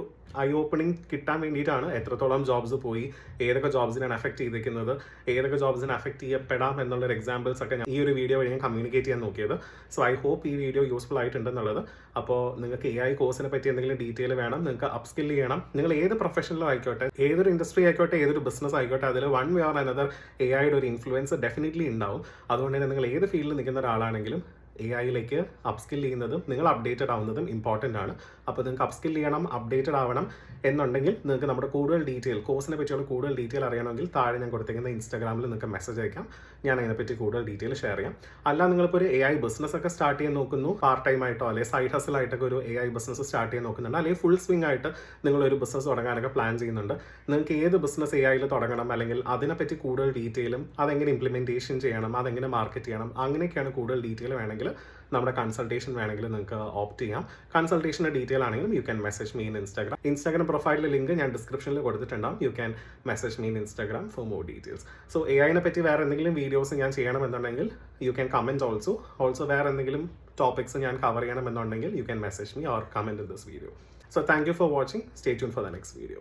ഐ ഓപ്പണിംഗ് കിട്ടാൻ വേണ്ടിയിട്ടാണ് എത്രത്തോളം ജോബ്സ് പോയി, ഏതൊക്കെ ജോബ്സിനാണ് അഫക്റ്റ് ചെയ്തിരിക്കുന്നത്, ഏതൊക്കെ ജോബ്സിനെ അഫക്റ്റ് ചെയ്യപ്പെടാം എന്നുള്ളൊരു എക്സാമ്പിൾസ് ഒക്കെ ഈ ഒരു വീഡിയോ വഴി ഞാൻ കമ്മ്യൂണിക്കേറ്റ് ചെയ്യാൻ നോക്കിയത്. സോ ഐ ഹോപ്പ് ഈ വീഡിയോ യൂസ്ഫുൾ ആയിട്ടുണ്ടെന്നുള്ളത്. അപ്പോൾ നിങ്ങൾക്ക് AI കോഴ്സിനെ പറ്റി എന്തെങ്കിലും ഡീറ്റെയിൽ വേണം, നിങ്ങൾക്ക് അപ്സ്കിൽ ചെയ്യണം, നിങ്ങൾ ഏത് പ്രൊഫഷനിലും ആയിക്കോട്ടെ, ഏതൊരു ഇൻഡസ്ട്രി ആയിക്കോട്ടെ, ഏതൊരു ബിസിനസ് ആയിക്കോട്ടെ, അതിൽ വൺ വേ ഓർ അനദർ AIയുടെ ഒരു ഇൻഫ്ലുവൻസ് ഡെഫിനറ്റ്ലി ഉണ്ടാവും. അതുകൊണ്ട് തന്നെ നിങ്ങൾ ഏത് ഫീൽഡിൽ നിൽക്കുന്ന ഒരാളാണെങ്കിലും AIയിലേക്ക് അപ്സ്കിൽ ചെയ്യുന്നതും നിങ്ങൾ അപ്ഡേറ്റഡ് ആവുന്നതും ഇമ്പോർട്ടൻ്റ് ആണ്. അപ്പോൾ നിങ്ങൾക്ക് അപ്സ്കിൽ ചെയ്യണം, അപ്ഡേറ്റഡ് ആവണം എന്നുണ്ടെങ്കിൽ നിങ്ങൾക്ക് നമ്മുടെ കൂടുതൽ ഡീറ്റെയിൽ, കോഴ്സിനെ പറ്റിയുള്ള കൂടുതൽ ഡീറ്റെയിൽ അറിയണമെങ്കിൽ താഴെ ഞാൻ കൊടുത്തിരിക്കുന്ന ഇൻസ്റ്റാഗ്രാമിൽ നിങ്ങൾക്ക് മെസ്സേജ് അയക്കാം. ഞാൻ അതിനെപ്പറ്റി കൂടുതൽ ഡീറ്റെയിൽ ഷെയർ ചെയ്യാം. അല്ല നിങ്ങളിപ്പോൾ ഒരു AI ബിസിനസ് ഒക്കെ സ്റ്റാർട്ട് ചെയ്യാൻ നോക്കുന്നു, പാർട്ട് ടൈം ആയിട്ടോ അല്ലെങ്കിൽ സൈഡ് ഹസലായിട്ടൊക്കെ ഒരു AI ബിസിനസ് സ്റ്റാർട്ട് ചെയ്യാൻ നോക്കുന്നുണ്ട്, അല്ലെങ്കിൽ ഫുൾ സ്വിംഗ് ആയിട്ട് നിങ്ങളൊരു ബിസിനസ് തുടങ്ങാനൊക്കെ പ്ലാൻ ചെയ്യുന്നുണ്ട്, നിങ്ങൾക്ക് ഏത് ബിസിനസ് AIയിൽ തുടങ്ങണം, അല്ലെങ്കിൽ അതിനെപ്പറ്റി കൂടുതൽ ഡീറ്റെയിലും അതെങ്ങനെ ഇംപ്ലിമെൻറ്റേഷൻ ചെയ്യണം, അതെങ്ങനെ മാർക്കറ്റ് ചെയ്യണം, അങ്ങനെയൊക്കെയാണ് കൂടുതൽ ഡീറ്റെയിൽ വേണമെങ്കിൽ നമ്മുടെ കൺസൾട്ടേഷൻ വേണമെങ്കിൽ നിങ്ങൾക്ക് ഓപ്റ്റ് ചെയ്യാം. കൺസൾട്ടേഷൻ്റെ ഡീറ്റെയിൽ ആണെങ്കിലും you can message me in Instagram പ്രൊഫൈലിലെ ലിങ്ക് ഞാൻ ഡിസ്ക്രിപ്ഷനിൽ കൊടുത്തിട്ടുണ്ടാവും. You can message me in Instagram for more details. So AI പറ്റി വേറെ എന്തെങ്കിലും വീഡിയോസ് ഞാൻ ചെയ്യണമെന്നുണ്ടെങ്കിൽ യു ക്യാൻ കമൻറ്റ് ഓൾസോ വേറെ എന്തെങ്കിലും ടോപ്പിക്സ് ഞാൻ കവർ ചെയ്യണമെന്നുണ്ടെങ്കിൽ U can message me or comment in this video. So thank you for watching. Stay tuned for the next video.